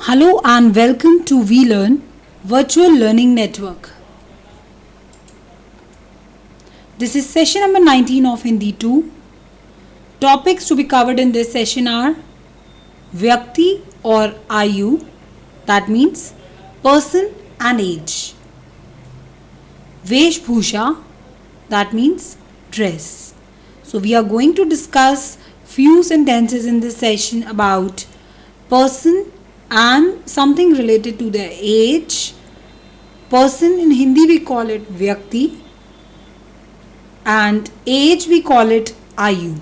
Hello and welcome to VLearn Virtual Learning Network. This is session number 19 of Hindi 2. Topics to be covered in this session are Vyakti or Ayu, that means person and age. Veshbhusha, that means dress. So we are going to discuss few sentences in this session about person and something related to their age. Person in Hindi we call it Vyakti and age we call it Ayu.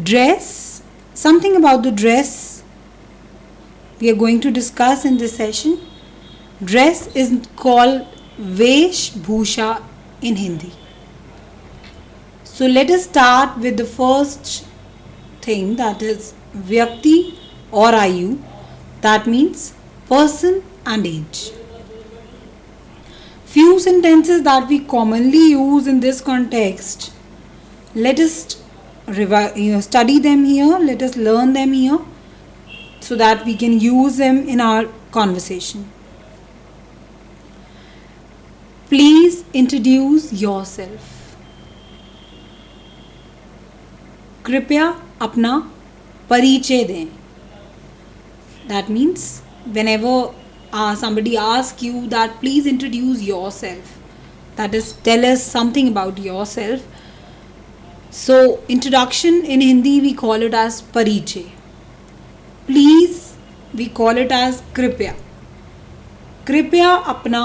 Dress, something about the dress we are going to discuss in this session. Dress is called Veshbhusha in Hindi. So let us start with the first thing, that is Vyakti or Ayu, that means person and age. Few sentences that we commonly use in this context, let us study them here, let us learn them here so that we can use them in our conversation. Please introduce yourself. कृपया अपना परिचय दें. That means whenever somebody asks you that please introduce yourself, that is tell us something about yourself. So introduction in Hindi we call it as परिचय. Please we call it as कृपया. कृपया अपना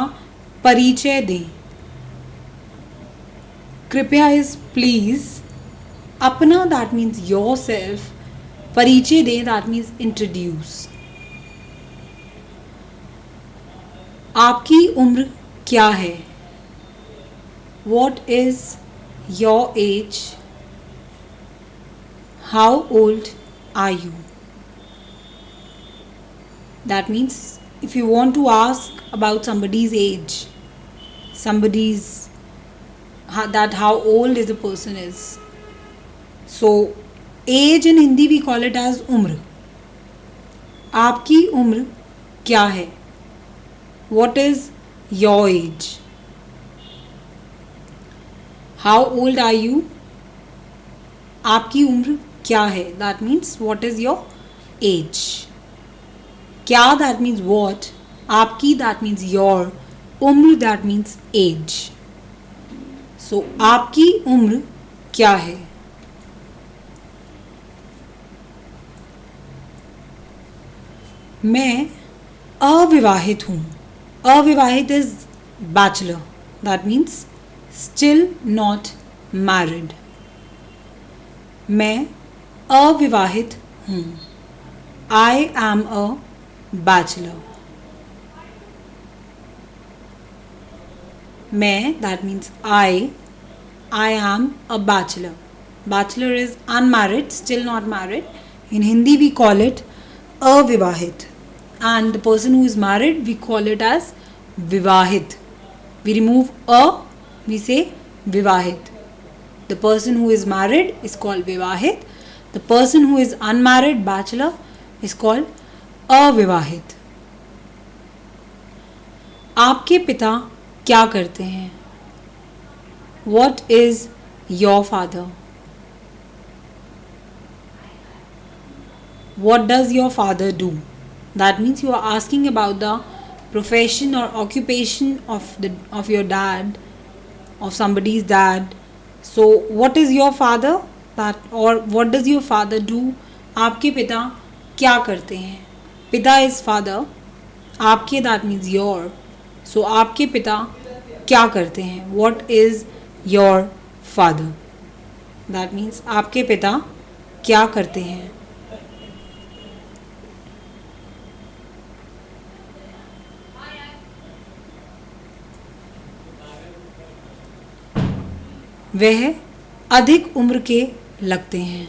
परिचय दें. कृपया is please. अपना that means yourself. परिचय दें that means introduce. आपकी उम्र क्या है? What is your age? How old are you? That means if you want to ask about somebody's age, that how old is the person is. So age in Hindi we call it as umr. आपकी उम्र क्या है? What is your age? How old are you? आपकी उम्र क्या है? That means what is your age? क्या that means what? आपकी that means your. उम्र that means age. So आपकी उम्र क्या है? मैं अविवाहित हूँ. अविवाहित is bachelor. That means still not married. मैं अविवाहित हूँ. I am a bachelor. मैं that means I am a bachelor. Bachelor is unmarried, still not married. In Hindi we call it अविवाहित. And the person who is married we call it as vivahit. We remove a, we say vivahit. The person who is married is called vivahit. The person who is unmarried, bachelor, is called avivahit. आपके पिता क्या करते हैं? What is your father? What does your father do? That means you are asking about the profession or occupation of your dad, of somebody's dad. So what is your father? That or what does your father do? आपके पिता क्या करते हैं? पिता is father. आपके that means your. So आपके पिता क्या करते हैं? What is your father? That means आपके पिता क्या करते हैं? वह अधिक उम्र के लगते हैं.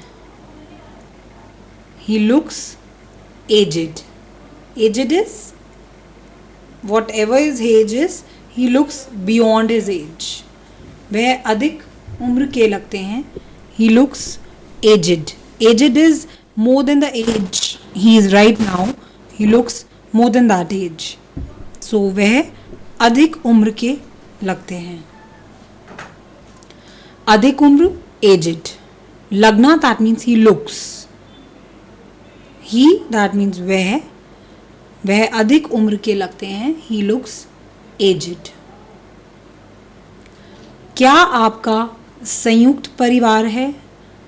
He looks aged. Aged is whatever his age is, he looks beyond his age. वह अधिक उम्र के लगते हैं. He looks aged. Aged is more than the age he is right now, he looks more than that age. So वह अधिक उम्र के लगते हैं. अधिक उम्र, aged. लगना, that means he looks. He, that means वह अधिक उम्र के लगते हैं. He looks aged. क्या आपका संयुक्त परिवार है?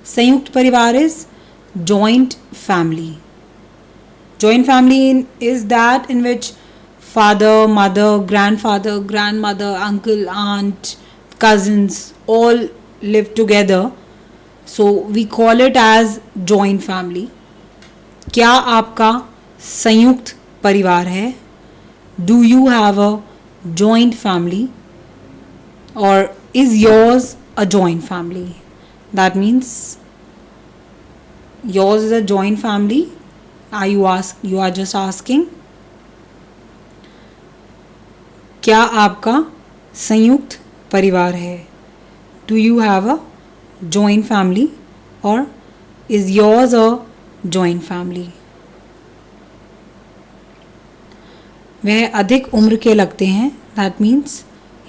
संयुक्त परिवार is joint family. Joint family is that in which father, mother, grandfather, grandmother, uncle, aunt, cousins all live together. So we call it as joint family. क्या आपका संयुक्त परिवार है? Do you have a joint family? Or is yours a joint family? That means yours is a joint family. You are just asking. क्या आपका संयुक्त परिवार है? Do you have a joint family? Or is yours a joint family? वह अधिक उम्र के लगते हैं. That means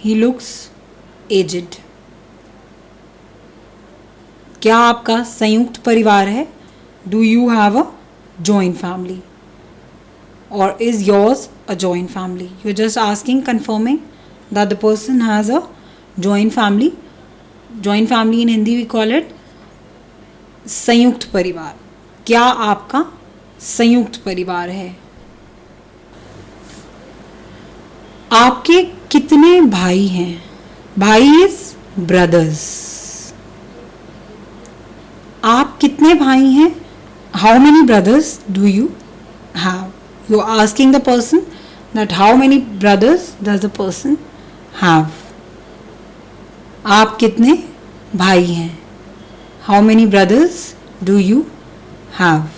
he looks aged. क्या आपका संयुक्त परिवार है? Do you have a joint family? Or is yours a joint family? You're just asking, confirming that the person has a joint family. Joint family in Hindi we call it संयुक्त परिवार. क्या आपका संयुक्त परिवार है? आपके कितने भाई हैं? भाई इज ब्रदर्स. आप कितने भाई हैं? How many brothers do you have? You are asking the person that how many brothers does the person have. आप कितने भाई हैं? How many brothers do you have?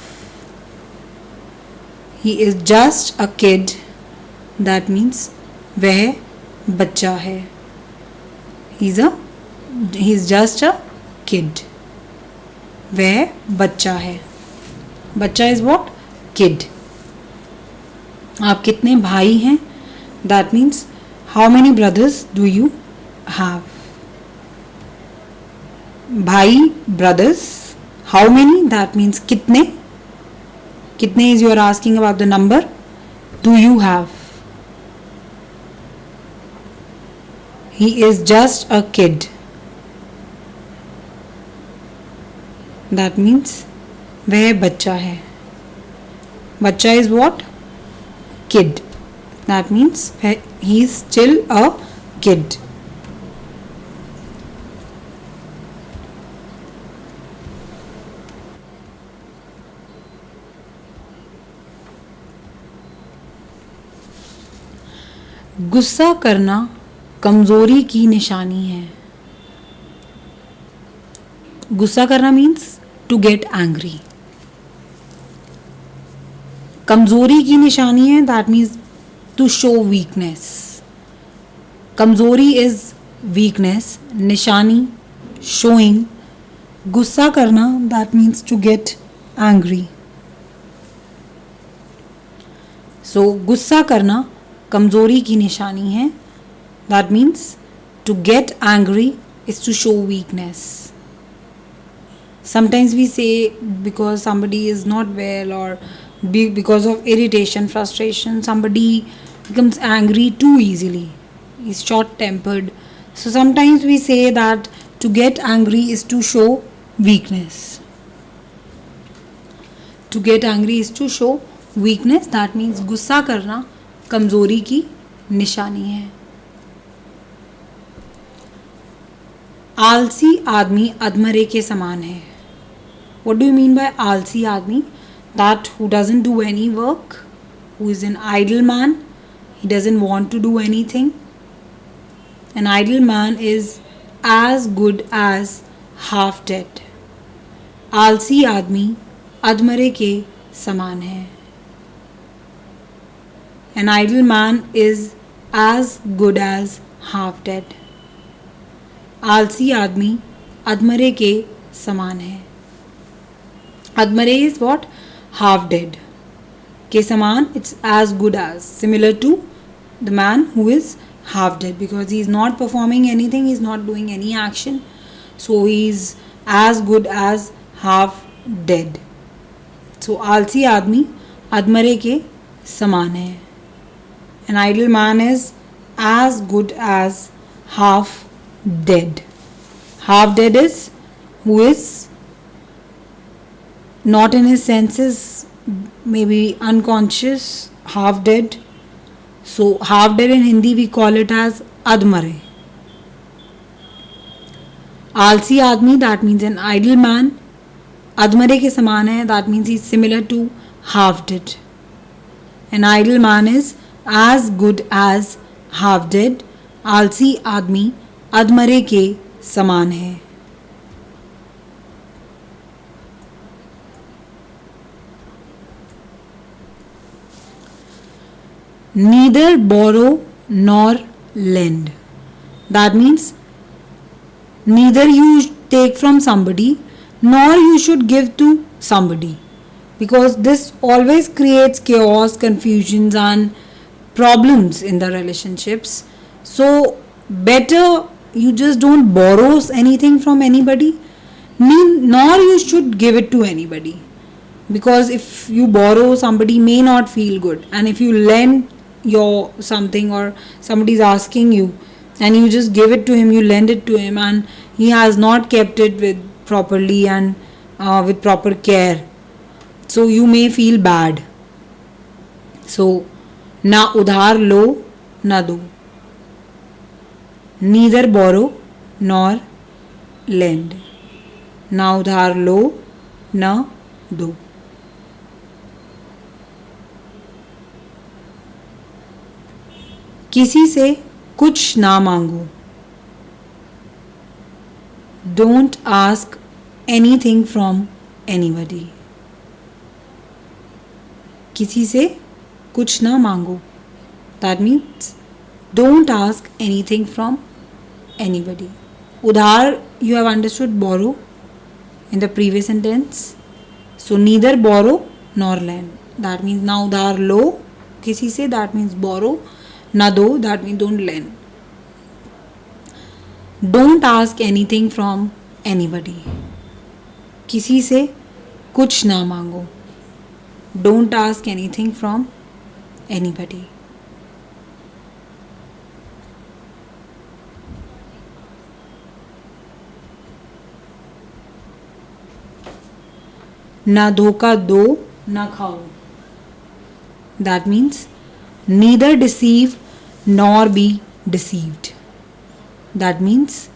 He is just a kid. That means वह बच्चा है. He is just a kid. वह बच्चा है. बच्चा is what? Kid. आप कितने भाई हैं? That means how many brothers do you have? भाई, brothers. How many? That means कितने. कितने is you are asking about the number. Do you have? He is just a kid. That means वह बच्चा है. बच्चा is what? Kid. That means he is still a kid. गुस्सा करना कमजोरी की निशानी है. गुस्सा करना मीन्स टू गेट एंग्री. कमजोरी की निशानी है. That means to show weakness. कमजोरी इज वीकनेस. निशानी शोइंग. गुस्सा करना that means to get angry. So गुस्सा करना कमजोरी की निशानी है. That means to get angry is to show weakness. Sometimes we say because somebody is not well or because of irritation, frustration, somebody becomes angry too easily. He's short-tempered. So sometimes we say that to get angry is to show weakness. To get angry is to show weakness. That means गुस्सा करना कमजोरी की निशानी है. आलसी आदमी अधमरे के समान है. What do you mean by आलसी आदमी? That who doesn't do any work, who is an idle man, he doesn't want to do anything. An idle man is as good as half dead. आलसी आदमी अधमरे के समान है. An idle man is as good as half dead. आलसी आदमी अधमरे के समान है. अधमरे इज वॉट? Half dead. के समान, it's as good as, similar to the man who is half dead, because he is not performing anything, he is not doing any action, so he is as good as half dead. So आलसी आदमी अधमरे के समान है. An idle man is as good as half dead. Half dead is who is not in his senses, maybe unconscious, half dead. So half dead in Hindi we call it as admare. आलसी आदमी, that means an idle man, अधमरे के समान है, that means he is similar to half dead. An idle man is as good as half dead. आलसी आदमी अधमरे के समान है. Neither borrow nor lend. That means neither you take from somebody nor you should give to somebody, because this always creates chaos, confusions and problems in the relationships. So better you just don't borrow anything from anybody, nor you should give it to anybody, because if you borrow, somebody may not feel good, and if you lend your something or somebody is asking you and you just give it to him, you lend it to him and he has not kept it with properly and with proper care, so you may feel bad. So na udhar lo na do. Neither borrow nor lend. Na udhar lo na do. किसी से कुछ ना मांगो. Don't ask anything from anybody. किसी से कुछ ना मांगो. That means don't ask anything from anybody. Udhar you have understood borrow in the previous sentence. So neither borrow nor lend. That means ना उधार लो किसी से, that means borrow. ना दो, that means don't lend. Don't ask anything from anybody. किसी से कुछ ना मांगो. Don't ask anything from anybody. ना धोखा दो ना खाओ. That means neither deceive nor be deceived. That means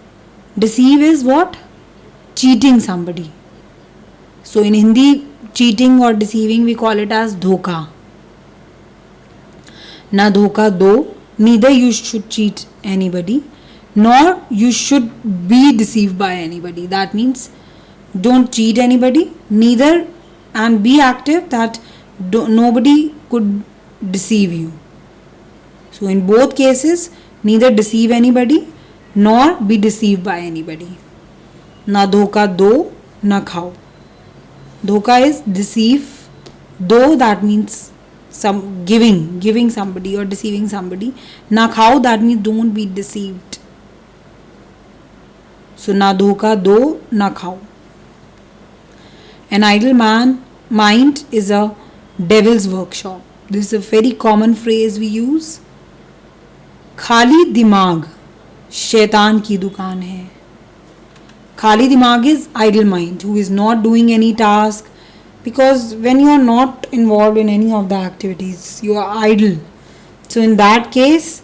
deceive is what? Cheating somebody. So in Hindi, cheating or deceiving we call it as dhoka. Na dhoka do, neither you should cheat anybody nor you should be deceived by anybody. That means don't cheat anybody, neither, and be active that nobody could deceive you. So in both cases, neither deceive anybody nor be deceived by anybody. Na dhoka do na khao. Dhoka is deceive, do that means some giving somebody or deceiving somebody. Na khao, that means don't be deceived. So na dhoka do na khao. An idle mind is a devil's workshop. This is a very common phrase we use. खाली दिमाग शैतान की दुकान है. खाली दिमाग is idle mind who is not doing any task, because when you are not involved in any of the activities, you are idle. So in that case,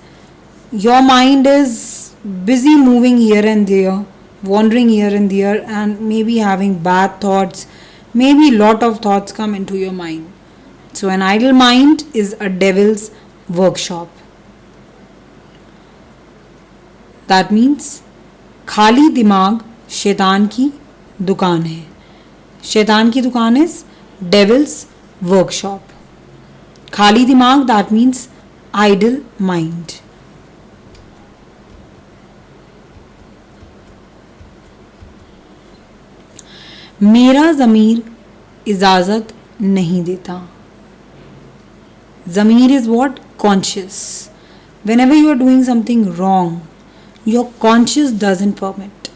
your mind is busy moving here and there, wandering here and there, and maybe having bad thoughts. Maybe lot of thoughts come into your mind. So an idle mind is a devil's workshop. That means खाली दिमाग शैतान की दुकान है. शैतान की दुकान is devil's workshop. खाली दिमाग, that means idle mind. मेरा ज़मीर इजाज़त नहीं देता. Zamir is what? Conscious. Whenever you are doing something wrong, your conscious doesn't permit.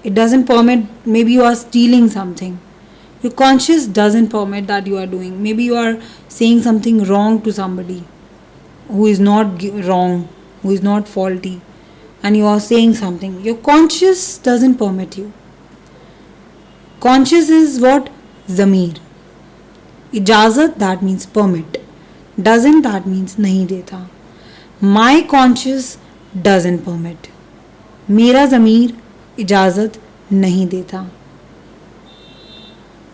It doesn't permit, maybe you are stealing something. Your conscious doesn't permit that you are doing. Maybe you are saying something wrong to somebody who is not wrong, who is not faulty, and you are saying something. Your conscious doesn't permit you. Conscious is what? Zamir. Ijazat, that means permit. Doesn't, that means nahi deta. My conscious doesn't permit. मेरा ज़मीर इजाज़त नहीं देता.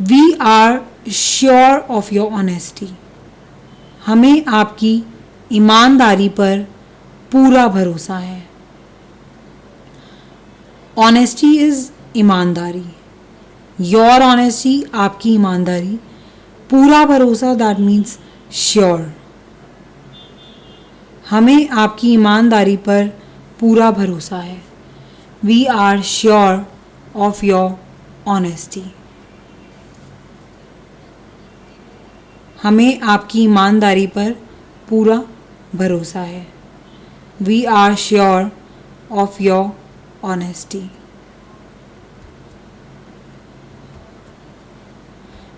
We are sure of your honesty. हमें आपकी ईमानदारी पर पूरा भरोसा है. Honesty is ईमानदारी. Your honesty, आपकी ईमानदारी. पूरा भरोसा, that means sure. हमें आपकी ईमानदारी पर पूरा भरोसा है. We are sure of your honesty. हमें आपकी ईमानदारी पर पूरा भरोसा है. We are sure of your honesty.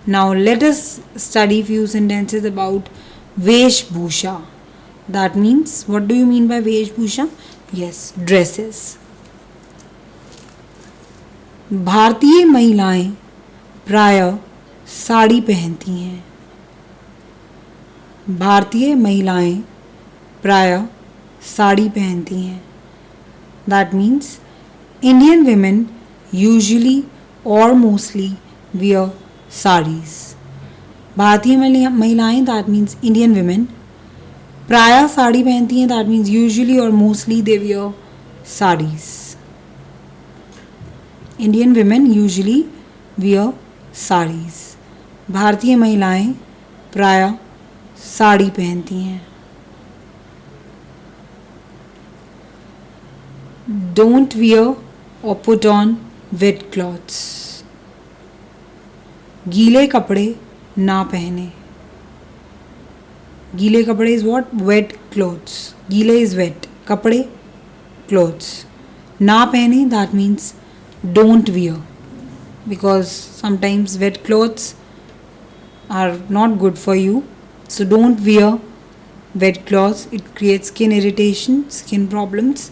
Now let us study few sentences about Veshbhusha. That means, what do you mean by Veshbhusha? Yes, dresses. भारतीय महिलाएं प्रायः साड़ी पहनती हैं. भारतीय महिलाएं प्रायः साड़ी पहनती हैं. That means Indian women usually or mostly wear sarees. भारतीय महिलाएं, that means Indian women, प्रायः साड़ी पहनती हैं. That means usually or mostly they wear sarees. Indian women usually wear sarees. भारतीय महिलाएं प्रायः साड़ी पहनती हैं. Don't wear or put on wet clothes. गीले कपड़े ना पहने. गीले कपड़े is what? Wet clothes. गीले is wet. कपड़े clothes. ना पहने, that means don't wear, because sometimes wet clothes are not good for you. So don't wear wet clothes. It creates skin irritation, skin problems.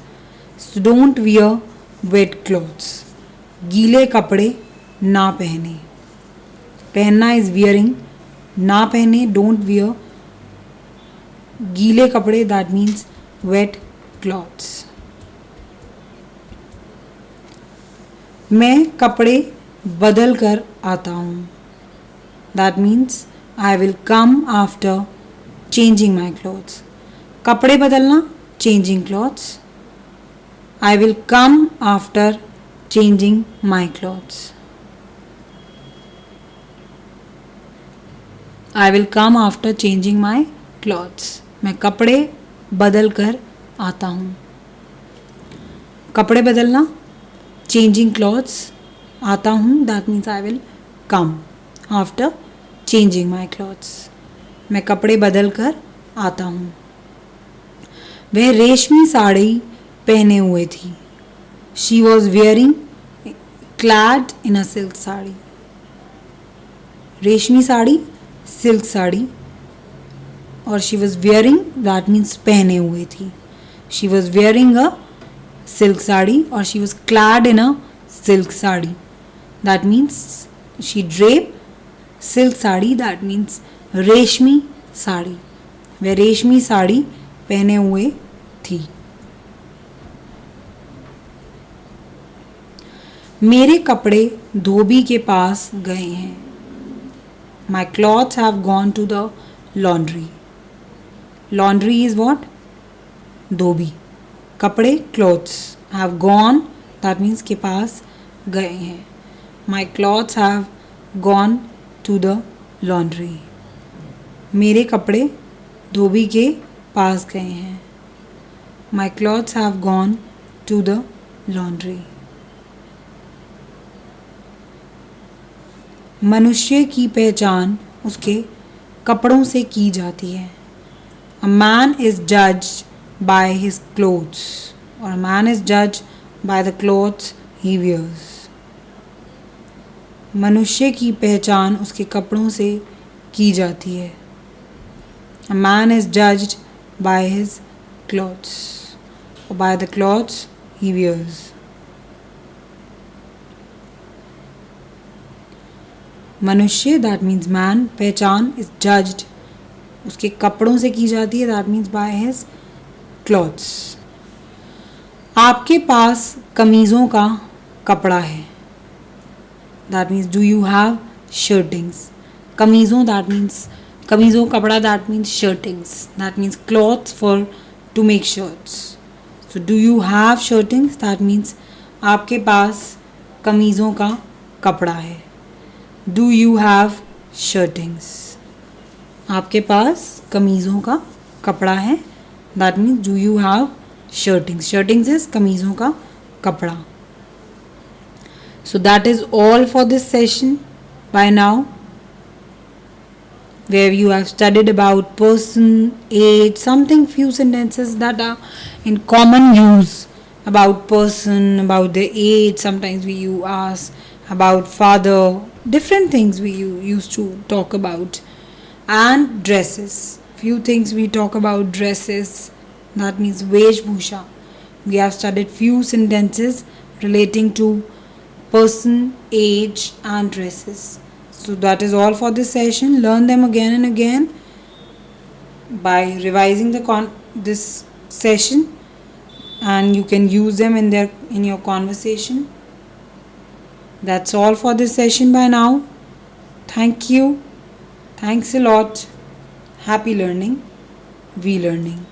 So don't wear wet clothes. गीले कपड़े ना पहने. पहनना is wearing. ना पहने, don't wear गीले कपड़े, that means wet clothes. मैं कपड़े बदल कर आता हूँ. That means I will come after changing my clothes. कपड़े बदलना, changing clothes. I will come after changing my clothes. I will come after changing my clothes. मैं कपड़े बदल कर आता हूँ. कपड़े बदलना, changing clothes, आता हूँ, that means I will come after changing my clothes. मैं कपड़े बदल कर आता हूँ. वह रेशमी साड़ी पहने हुए थी. She was wearing, clad in a silk sari. रेशमी साड़ी, सिल्क साड़ी, और she was wearing, that means पहने हुए थी. She was wearing a silk sari or she was clad in a silk sari. That means she draped silk sari, that means रेशमी साड़ी. वह रेशमी साड़ी पहने हुए थी. मेरे कपड़े धोबी के पास गए हैं. My clothes have gone to the laundry. Laundry is what? धोबी. कपड़े clothes have gone, that means के पास गए हैं. My clothes have gone to the laundry. मेरे कपड़े धोबी के पास गए हैं. My clothes have gone to the laundry. मनुष्य की पहचान उसके कपड़ों से की जाती है. A man is judged by his clothes, or a man is judged by the clothes he wears. मनुष्य की पहचान उसके कपड़ों से की जाती है. A man is judged by his clothes, or by the clothes he wears. मनुष्य, that means man, पहचान is judged, उसके कपड़ों से की जाती है, that means by his clothes. आपके पास कमीज़ों का कपड़ा है, that means do you have shirtings. कमीज़ों, that means कमीज़ों कपड़ा, that means shirtings, that means cloths for to make shirts. So do you have shirtings, that means आपके पास कमीज़ों का कपड़ा है. Do you have shirtings? आपके पास कमीज़ों का कपड़ा है, that means do you have shirtings. Shirtings is कमीज़ों का कपड़ा. So that is all for this session by now, where you have studied about person, age, something, few sentences that are in common use about person, about their age. Sometimes you ask about father, different things we used to talk about, and dresses. Few things we talk about dresses, that means veshbhusha. We have studied few sentences relating to person, age, and dresses. So that is all for this session. Learn them again and again by revising this session, and you can use them in your conversation. That's all for this session by now. Thank you. Thanks a lot. Happy learning. We learning.